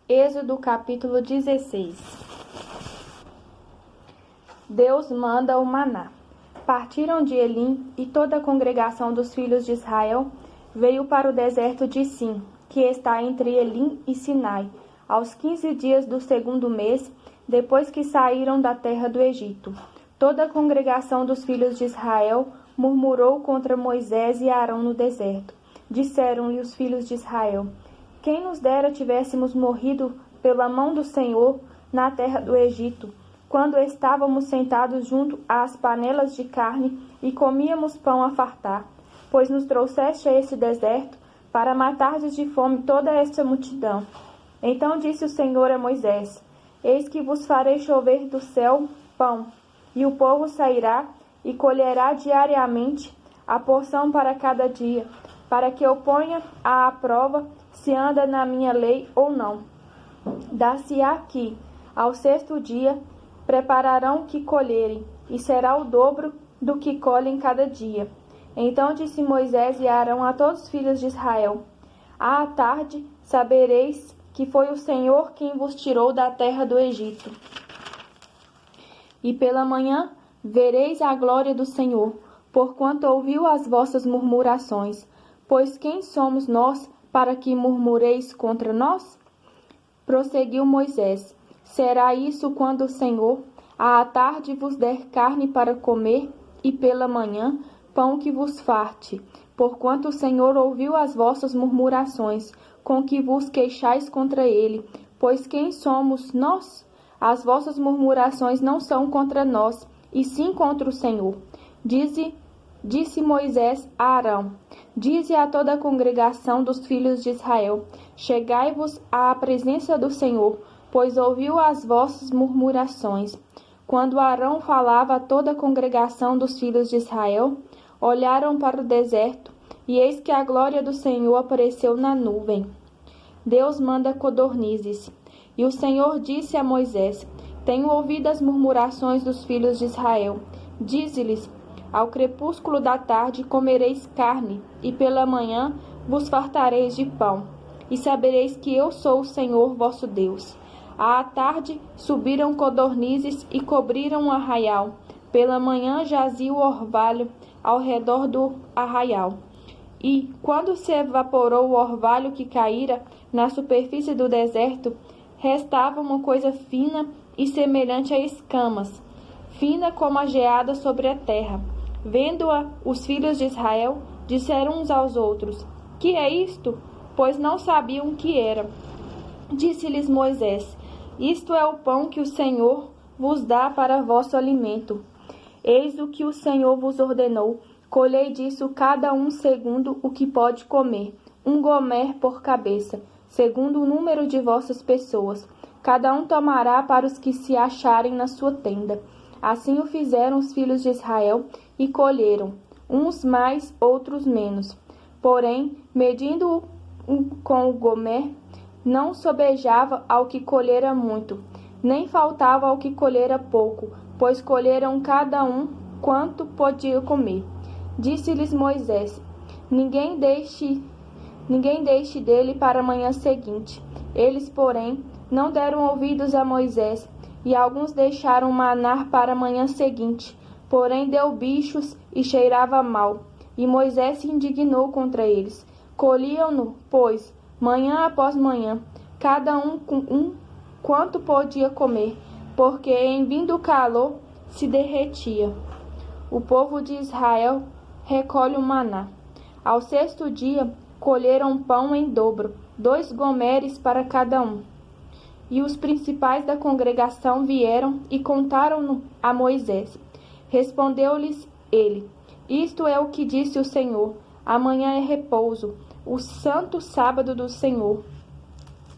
Êxodo capítulo 16. Deus manda o maná. Partiram de Elim, e toda a congregação dos filhos de Israel veio para o deserto de Sim, que está entre Elim e Sinai, aos 15 dias do 2º mês, depois que saíram da terra do Egito. Toda a congregação dos filhos de Israel murmurou contra Moisés e Arão no deserto. Disseram-lhe os filhos de Israel: quem nos dera tivéssemos morrido pela mão do Senhor na terra do Egito, quando estávamos sentados junto às panelas de carne e comíamos pão a fartar, pois nos trouxeste a este deserto para matardes de fome toda esta multidão. Então disse o Senhor a Moisés: eis que vos farei chover do céu pão, e o povo sairá e colherá diariamente a porção para cada dia, para que eu ponha à prova se anda na minha lei ou não. Dar-se-á que, ao 6º dia, prepararão o que colherem, e será o dobro do que colhem cada dia. Então disse Moisés e Arão a todos os filhos de Israel: à tarde sabereis que foi o Senhor quem vos tirou da terra do Egito. E pela manhã vereis a glória do Senhor, porquanto ouviu as vossas murmurações. Pois quem somos nós para que murmureis contra nós? Prosseguiu Moisés: será isso quando o Senhor à tarde vos der carne para comer, e pela manhã pão que vos farte, porquanto o Senhor ouviu as vossas murmurações, com que vos queixais contra ele. Pois quem somos nós? As vossas murmurações não são contra nós, e sim contra o Senhor. Disse Moisés a Arão: dize a toda a congregação dos filhos de Israel: chegai-vos à presença do Senhor, pois ouviu as vossas murmurações. Quando Arão falava a toda a congregação dos filhos de Israel, olharam para o deserto, e eis que a glória do Senhor apareceu na nuvem. Deus manda codornizes. E o Senhor disse a Moisés: tenho ouvido as murmurações dos filhos de Israel. Dize-lhes: ao crepúsculo da tarde comereis carne, e pela manhã vos fartareis de pão, e sabereis que eu sou o Senhor vosso Deus. À tarde subiram codornizes e cobriram o arraial. Pela manhã jazia o orvalho ao redor do arraial. E, quando se evaporou o orvalho que caíra na superfície do deserto, restava uma coisa fina e semelhante a escamas, fina como a geada sobre a terra. Vendo-a, os filhos de Israel disseram uns aos outros: que é isto? Pois não sabiam o que era. Disse-lhes Moisés: isto é o pão que o Senhor vos dá para vosso alimento. Eis o que o Senhor vos ordenou: colhei disso cada um segundo o que pode comer, 1 gomer por cabeça, segundo o número de vossas pessoas. Cada um tomará para os que se acharem na sua tenda. Assim o fizeram os filhos de Israel e colheram, uns mais, outros menos. Porém, medindo com o gomer, não sobejava ao que colhera muito, nem faltava ao que colhera pouco, pois colheram cada um quanto podia comer. Disse-lhes Moisés: ninguém deixe dele para a manhã seguinte. Eles, porém, não deram ouvidos a Moisés, e alguns deixaram manar para a manhã seguinte, porém deu bichos e cheirava mal. E Moisés se indignou contra eles. Colhiam-no, pois, manhã após manhã, cada um quanto podia comer, porque em vindo o calor se derretia. O povo de Israel recolhe o maná. Ao 6º dia, colheram pão em dobro, 2 gomeres para cada um. E os principais da congregação vieram e contaram-no a Moisés. Respondeu-lhes ele: isto é o que disse o Senhor: amanhã é repouso, o santo sábado do Senhor.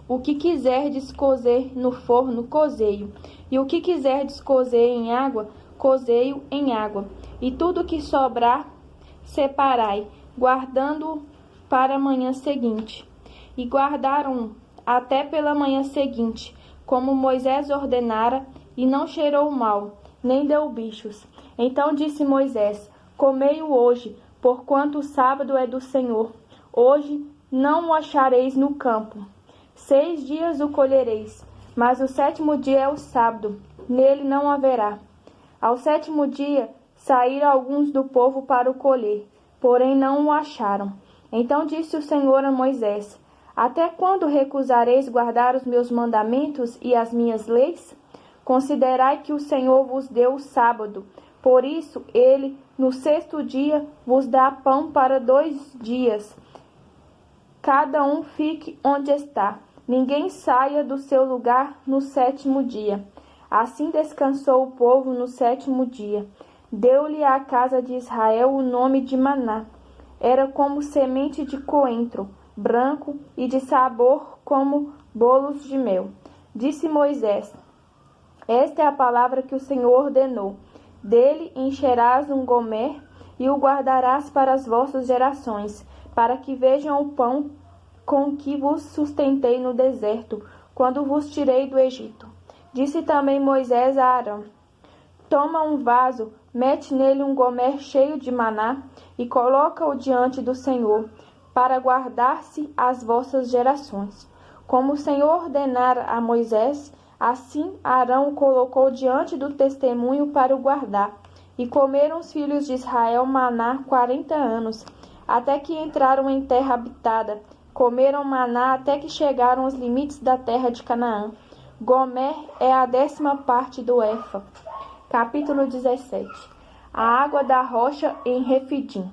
O que quiserdes cozer no forno, cozei-o, e o que quiserdes cozer em água, cozei-o em água. E tudo que sobrar, separai, guardando-o para a manhã seguinte. E guardaram-o até pela manhã seguinte, como Moisés ordenara, e não cheirou mal, nem deu bichos. Então disse Moisés: comei-o hoje, porquanto o sábado é do Senhor. Hoje não o achareis no campo. 6 dias o colhereis, mas o 7º dia é o sábado, nele não haverá. Ao 7º dia saíram alguns do povo para o colher, porém não o acharam. Então disse o Senhor a Moisés: Até quando recusareis guardar os meus mandamentos e as minhas leis? Considerai que o Senhor vos deu o sábado. Por isso, ele, no 6º dia, vos dá pão para 2 dias. Cada um fique onde está. Ninguém saia do seu lugar no 7º dia. Assim descansou o povo no 7º dia. Deu-lhe a casa de Israel o nome de Maná. Era como semente de coentro, branco e de sabor como bolos de mel. Disse Moisés: Esta é a palavra que o Senhor ordenou. Dele encherás um gomer e o guardarás para as vossas gerações, para que vejam o pão com que vos sustentei no deserto, quando vos tirei do Egito. Disse também Moisés a Arão: Toma um vaso, mete nele um gomer cheio de maná e coloca-o diante do Senhor, para guardar-se as vossas gerações. Como o Senhor ordenara a Moisés, assim Arão o colocou diante do testemunho para o guardar. E comeram os filhos de Israel maná 40 anos, até que entraram em terra habitada. Comeram maná até que chegaram aos limites da terra de Canaã. Gomer é a 10ª parte do efa. Capítulo 17. A água da rocha em Refidim.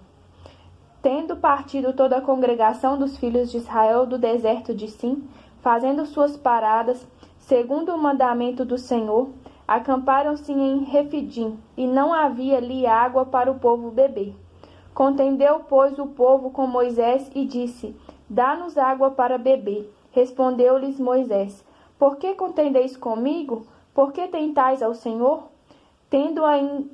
Tendo partido toda a congregação dos filhos de Israel do deserto de Sim, fazendo suas paradas, segundo o mandamento do Senhor, acamparam-se em Refidim, e não havia ali água para o povo beber. Contendeu, pois, o povo com Moisés e disse: Dá-nos água para beber. Respondeu-lhes Moisés: Por que contendeis comigo? Por que tentais ao Senhor? Tendo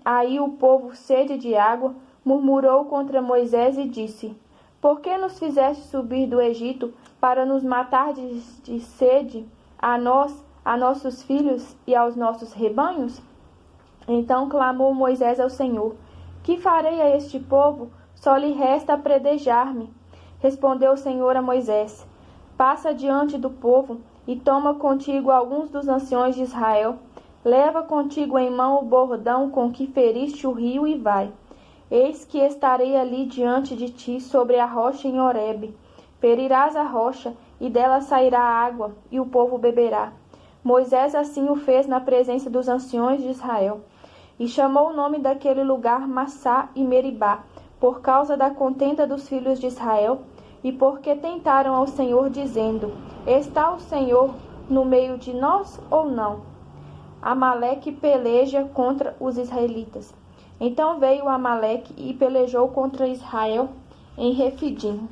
aí o povo sede de água, murmurou contra Moisés e disse: Por que nos fizeste subir do Egito para nos matar de sede, a nós, a nossos filhos e aos nossos rebanhos? Então clamou Moisés ao Senhor: Que farei a este povo? Só lhe resta predejar-me. Respondeu o Senhor a Moisés: Passa diante do povo e toma contigo alguns dos anciões de Israel. Leva contigo em mão o bordão com que feriste o rio e vai. Eis que estarei ali diante de ti sobre a rocha em Horebe. Ferirás a rocha e dela sairá água e o povo beberá. Moisés assim o fez na presença dos anciões de Israel. E chamou o nome daquele lugar Massá e Meribá, por causa da contenda dos filhos de Israel, e porque tentaram ao Senhor, dizendo: Está o Senhor no meio de nós ou não? Amaleque peleja contra os israelitas. Então veio Amaleque e pelejou contra Israel em Refidim.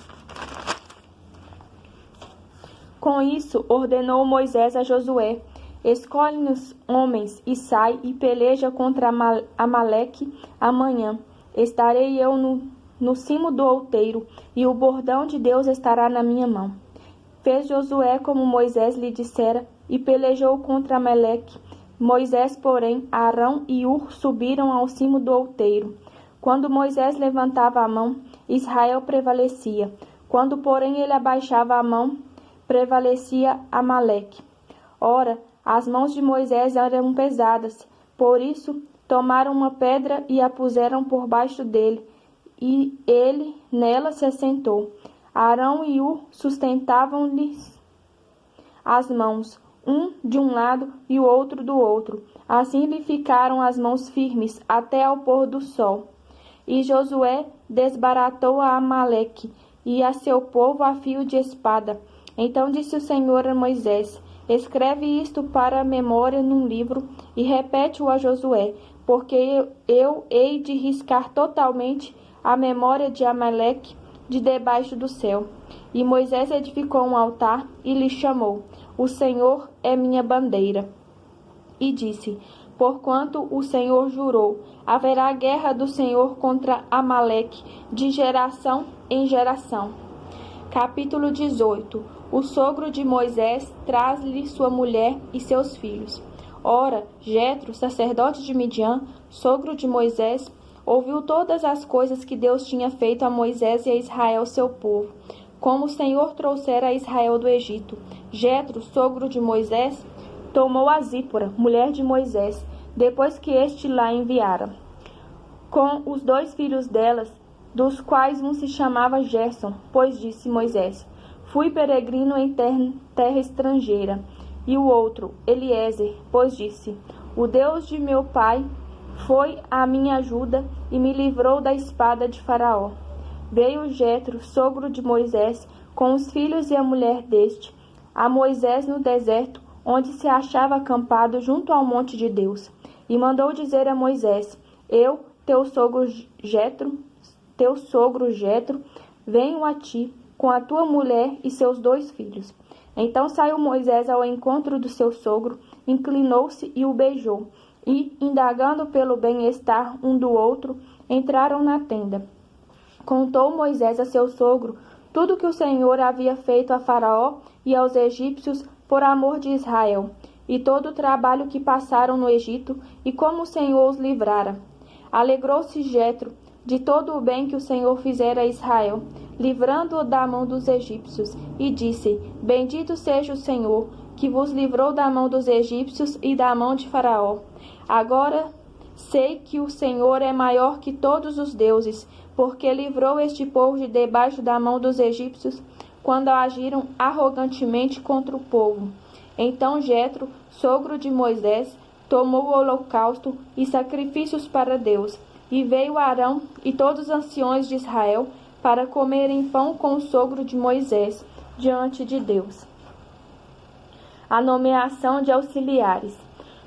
Com isso, ordenou Moisés a Josué: Escolhe-nos homens e sai e peleja contra Amaleque amanhã. Estarei eu no cimo do outeiro, e o bordão de Deus estará na minha mão. Fez Josué como Moisés lhe dissera, e pelejou contra Amaleque. Moisés, porém, Arão e Hur subiram ao cimo do outeiro. Quando Moisés levantava a mão, Israel prevalecia. Quando, porém, ele abaixava a mão, prevalecia Amaleque. Ora, as mãos de Moisés eram pesadas, por isso tomaram uma pedra e a puseram por baixo dele, e ele nela se assentou. Arão e Hur sustentavam-lhes as mãos, um de um lado e o outro do outro. Assim lhe ficaram as mãos firmes até ao pôr do sol. E Josué desbaratou a Amaleque e a seu povo a fio de espada. Então disse o Senhor a Moisés: Escreve isto para a memória num livro e repete-o a Josué, porque eu hei de riscar totalmente a memória de Amaleque de debaixo do céu. E Moisés edificou um altar e lhe chamou: O Senhor é minha bandeira. E disse: Porquanto o Senhor jurou, haverá guerra do Senhor contra Amaleque de geração em geração. Capítulo 18. O sogro de Moisés traz-lhe sua mulher e seus filhos. Ora, Jetro, sacerdote de Midian, sogro de Moisés, ouviu todas as coisas que Deus tinha feito a Moisés e a Israel, seu povo, como o Senhor trouxera a Israel do Egito. Jetro, sogro de Moisés, tomou a Zípora, mulher de Moisés, depois que este lá enviara, com os 2 filhos delas, dos quais um se chamava Gerson, pois disse Moisés: Fui peregrino em terra estrangeira. E o outro, Eliezer, pois disse: O Deus de meu pai foi a minha ajuda e me livrou da espada de Faraó. Veio Jetro, sogro de Moisés, com os filhos e a mulher deste, a Moisés no deserto, onde se achava acampado junto ao monte de Deus, e mandou dizer a Moisés: Eu, teu sogro Jetro, venho a ti com a tua mulher e seus 2 filhos. Então saiu Moisés ao encontro do seu sogro, inclinou-se e o beijou, e, indagando pelo bem-estar um do outro, entraram na tenda. Contou Moisés a seu sogro tudo que o Senhor havia feito a Faraó e aos egípcios por amor de Israel, e todo o trabalho que passaram no Egito, e como o Senhor os livrara. Alegrou-se Jetro de todo o bem que o Senhor fizera a Israel, livrando-o da mão dos egípcios, e disse: Bendito seja o Senhor, que vos livrou da mão dos egípcios e da mão de Faraó. Agora sei que o Senhor é maior que todos os deuses, porque livrou este povo de debaixo da mão dos egípcios, quando agiram arrogantemente contra o povo. Então Jetro, sogro de Moisés, tomou o holocausto e sacrifícios para Deus, e veio Arão e todos os anciões de Israel para comerem pão com o sogro de Moisés diante de Deus. A nomeação de auxiliares.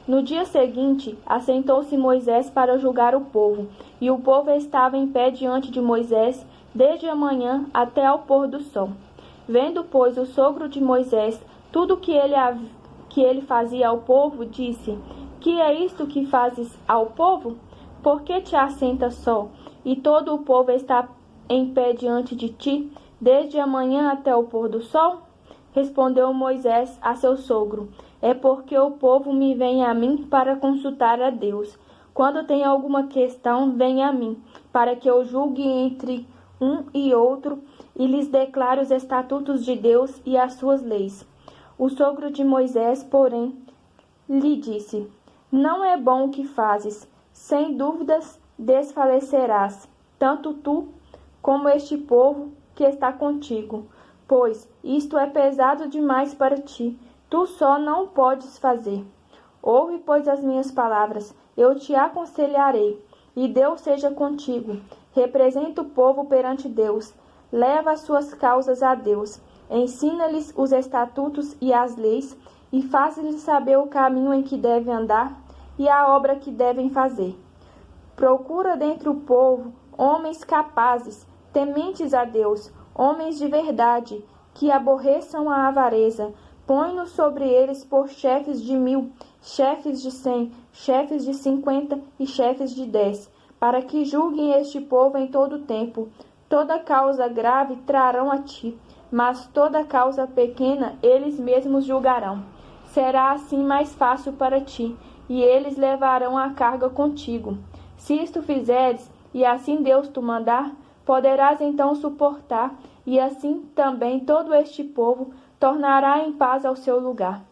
No dia seguinte, assentou-se Moisés para julgar o povo, e o povo estava em pé diante de Moisés desde a manhã até ao pôr do sol. Vendo, pois, o sogro de Moisés tudo que ele fazia ao povo, disse: Que é isto que fazes ao povo? Por que te assentas só, e todo o povo está em pé diante de ti, desde a manhã até o pôr do sol? Respondeu Moisés a seu sogro: É porque o povo me vem a mim para consultar a Deus. Quando tem alguma questão, vem a mim, para que eu julgue entre um e outro e lhes declare os estatutos de Deus e as suas leis. O sogro de Moisés, porém, lhe disse: Não é bom o que fazes. Sem dúvidas desfalecerás, tanto tu como este povo que está contigo, pois isto é pesado demais para ti, tu só não podes fazer. Ouve, pois, as minhas palavras, eu te aconselharei, e Deus seja contigo. Representa o povo perante Deus, leva as suas causas a Deus, ensina-lhes os estatutos e as leis, e faz-lhes saber o caminho em que devem andar e a obra que devem fazer. Procura dentre o povo homens capazes, tementes a Deus, homens de verdade, que aborreçam a avareza. Põe-nos sobre eles por chefes de 1000, chefes de 100, chefes de 50 e chefes de 10, para que julguem este povo em todo o tempo. Toda causa grave trarão a ti, mas toda causa pequena eles mesmos julgarão. Será assim mais fácil para ti, e eles levarão a carga contigo. Se isto fizeres, e assim Deus te mandar, poderás então suportar, e assim também todo este povo tornará em paz ao seu lugar.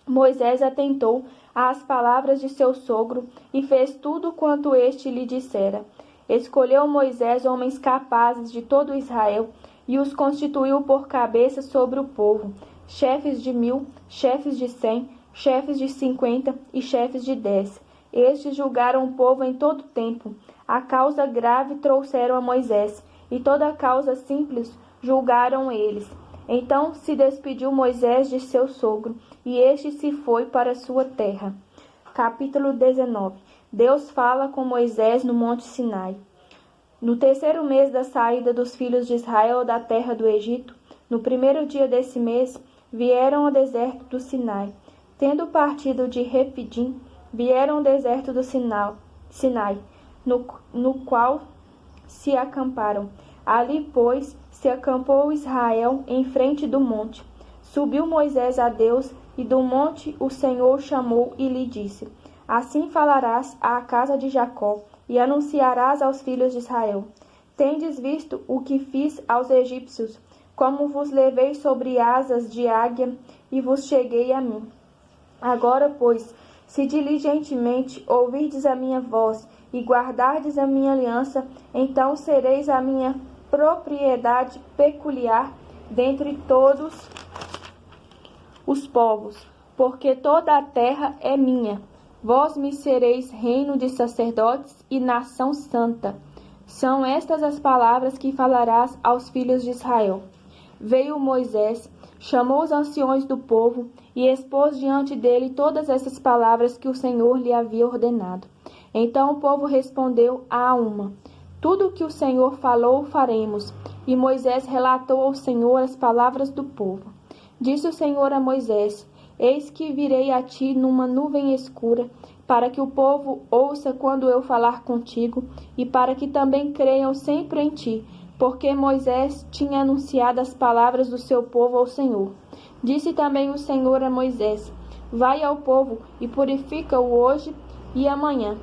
Moisés atentou às palavras de seu sogro e fez tudo quanto este lhe dissera. Escolheu Moisés homens capazes de todo Israel e os constituiu por cabeça sobre o povo, chefes de 1000, chefes de 100, chefes de 50 e chefes de 10. Estes julgaram o povo em todo tempo. A causa grave trouxeram a Moisés, e toda a causa simples julgaram eles. Então se despediu Moisés de seu sogro, e este se foi para sua terra. Capítulo 19. Deus fala com Moisés no Monte Sinai. No 3º mês da saída dos filhos de Israel da terra do Egito, no 1º dia desse mês, vieram ao deserto do Sinai. Tendo partido de Refidim, vieram ao deserto do Sinai, no qual se acamparam. Ali, pois, se acampou Israel em frente do monte. Subiu Moisés a Deus, e do monte o Senhor chamou e lhe disse: Assim falarás à casa de Jacó, e anunciarás aos filhos de Israel: Tendes visto o que fiz aos egípcios, como vos levei sobre asas de águia e vos cheguei a mim. Agora, pois, se diligentemente ouvirdes a minha voz e guardardes a minha aliança, então sereis a minha propriedade peculiar dentre todos os povos, porque toda a terra é minha. Vós me sereis reino de sacerdotes e nação santa. São estas as palavras que falarás aos filhos de Israel. Veio Moisés, chamou os anciões do povo e expôs diante dele todas essas palavras que o Senhor lhe havia ordenado. Então o povo respondeu a uma: tudo o que o Senhor falou faremos. E Moisés relatou ao Senhor as palavras do povo. Disse o Senhor a Moisés: eis que virei a ti numa nuvem escura, para que o povo ouça quando eu falar contigo, e para que também creiam sempre em ti, porque Moisés tinha anunciado as palavras do seu povo ao Senhor. Disse também o Senhor a Moisés: vai ao povo e purifica-o hoje e amanhã.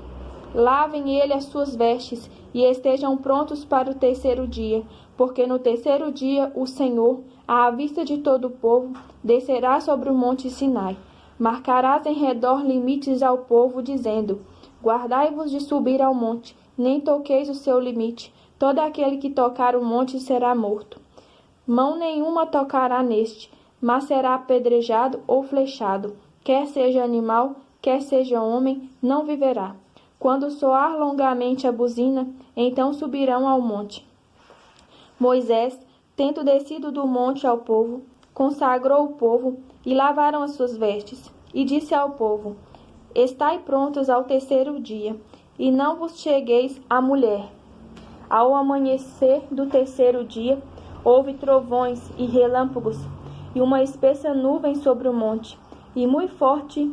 Lavem ele as suas vestes e estejam prontos para o terceiro dia, porque no terceiro dia o Senhor, à vista de todo o povo, descerá sobre o monte Sinai. Marcarás em redor limites ao povo, dizendo: guardai-vos de subir ao monte, nem toqueis o seu limite. Todo aquele que tocar o monte será morto. Mão nenhuma tocará neste, mas será apedrejado ou flechado. Quer seja animal, quer seja homem, não viverá. Quando soar longamente a buzina, então subirão ao monte. Moisés, tendo descido do monte ao povo, consagrou o povo e lavaram as suas vestes. E disse ao povo: estai prontos ao terceiro dia, e não vos chegueis à mulher. Ao amanhecer do terceiro dia, houve trovões e relâmpagos, e uma espessa nuvem sobre o monte, e muito forte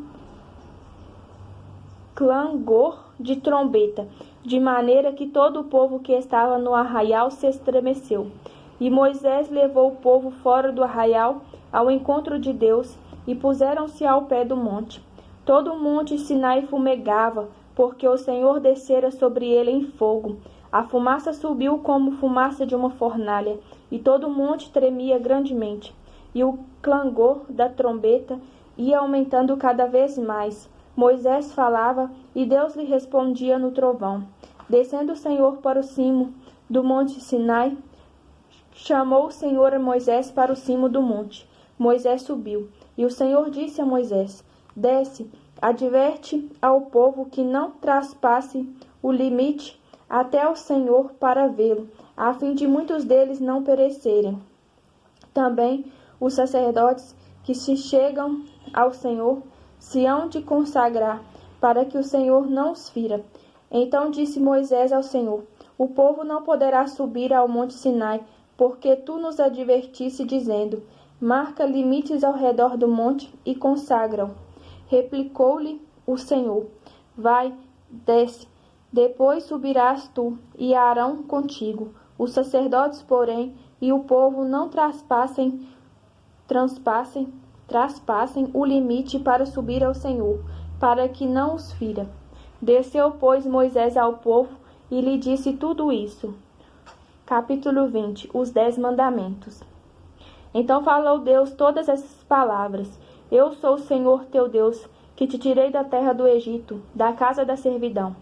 clangor de trombeta, de maneira que todo o povo que estava no arraial se estremeceu. E Moisés levou o povo fora do arraial ao encontro de Deus, e puseram-se ao pé do monte. Todo o monte Sinai fumegava, porque o Senhor descera sobre ele em fogo. A fumaça subiu como fumaça de uma fornalha, e todo o monte tremia grandemente. E o clangor da trombeta ia aumentando cada vez mais. Moisés falava, e Deus lhe respondia no trovão. Descendo o Senhor para o cimo do monte Sinai, chamou o Senhor a Moisés para o cimo do monte. Moisés subiu, e o Senhor disse a Moisés: desce, adverte ao povo que não traspasse o limite até o Senhor para vê-lo, a fim de muitos deles não perecerem. Também os sacerdotes que se chegam ao Senhor se hão de consagrar, para que o Senhor não os fira. Então disse Moisés ao Senhor: o povo não poderá subir ao monte Sinai, porque tu nos advertiste, dizendo: marca limites ao redor do monte e consagra-o. Replicou-lhe o Senhor: vai, desce, depois subirás tu e Arão contigo. Os sacerdotes, porém, e o povo não traspassem o limite para subir ao Senhor, para que não os fira. Desceu, pois, Moisés ao povo e lhe disse tudo isso. Capítulo 20. Os 10 mandamentos. Então falou Deus todas essas palavras: eu sou o Senhor teu Deus, que te tirei da terra do Egito, da casa da servidão.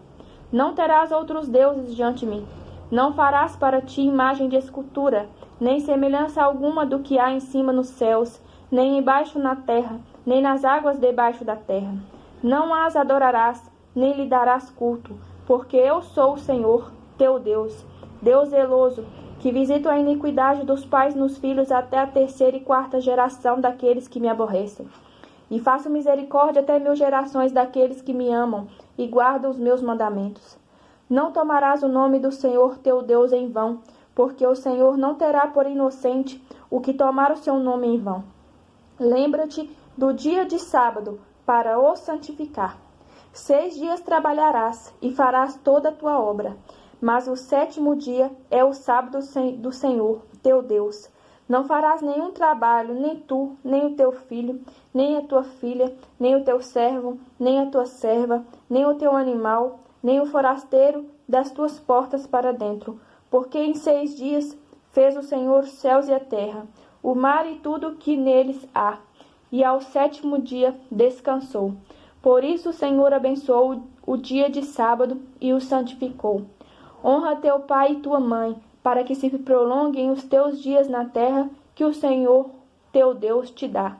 Não terás outros deuses diante de mim. Não farás para ti imagem de escultura, nem semelhança alguma do que há em cima nos céus, nem embaixo na terra, nem nas águas debaixo da terra. Não as adorarás, nem lhe darás culto, porque eu sou o Senhor, teu Deus, Deus zeloso, que visito a iniquidade dos pais nos filhos até a terceira e quarta geração daqueles que me aborrecem. E faço misericórdia até 1000 gerações daqueles que me amam e guardam os meus mandamentos. Não tomarás o nome do Senhor teu Deus em vão, porque o Senhor não terá por inocente o que tomar o seu nome em vão. Lembra-te do dia de sábado, para o santificar. 6 dias trabalharás e farás toda a tua obra, mas o 7º dia é o sábado do Senhor, teu Deus. Não farás nenhum trabalho, nem tu, nem o teu filho, nem a tua filha, nem o teu servo, nem a tua serva, nem o teu animal, nem o forasteiro das tuas portas para dentro, porque em 6 dias fez o Senhor os céus e a terra, o mar e tudo o que neles há, e ao sétimo dia descansou. Por isso o Senhor abençoou o dia de sábado e o santificou. Honra teu pai e tua mãe, para que se prolonguem os teus dias na terra que o Senhor teu Deus te dá.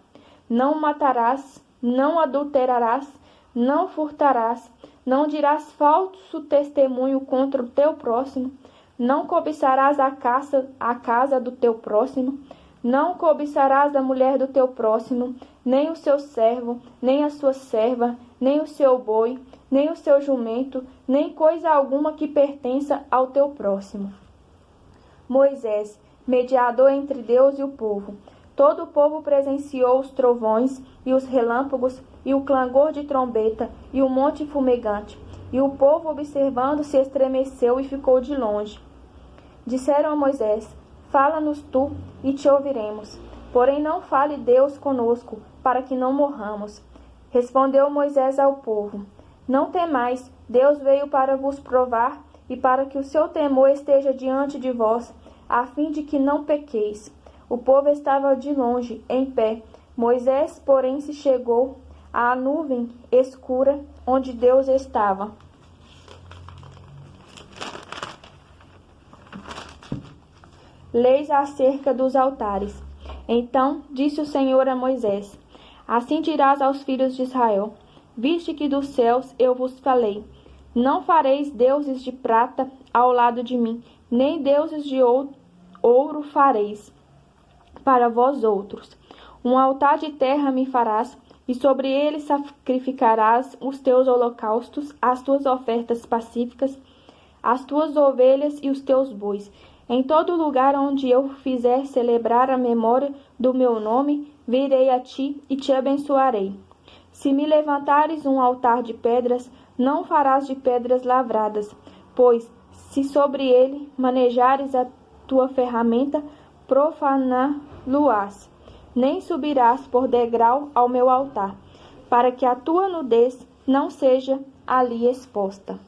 Não matarás, não adulterarás, não furtarás, não dirás falso testemunho contra o teu próximo, não cobiçarás a casa do teu próximo, não cobiçarás a mulher do teu próximo, nem o seu servo, nem a sua serva, nem o seu boi, nem o seu jumento, nem coisa alguma que pertença ao teu próximo. Moisés, mediador entre Deus e o povo. Todo o povo presenciou os trovões e os relâmpagos e o clangor de trombeta e o monte fumegante. E o povo, observando, se estremeceu e ficou de longe. Disseram a Moisés: Fala-nos tu e te ouviremos. Porém não fale Deus conosco, para que não morramos. Respondeu Moisés ao povo: Não temais, Deus veio para vos provar e para que o seu temor esteja diante de vós, a fim de que não pequeis. O povo estava de longe, em pé. Moisés, porém, se chegou à nuvem escura onde Deus estava. Leis acerca dos altares. Então disse o Senhor a Moisés: Assim dirás aos filhos de Israel: Viste que dos céus eu vos falei. Não fareis deuses de prata ao lado de mim, nem deuses de ouro fareis para vós outros. Um altar de terra me farás, e sobre ele sacrificarás os teus holocaustos, as tuas ofertas pacíficas, as tuas ovelhas e os teus bois. Em todo lugar onde eu fizer celebrar a memória do meu nome, virei a ti e te abençoarei. Se me levantares um altar de pedras, não farás de pedras lavradas, pois, se sobre ele manejares a tua ferramenta, profaná-lo-ás. Nem subirás por degrau ao meu altar, para que a tua nudez não seja ali exposta.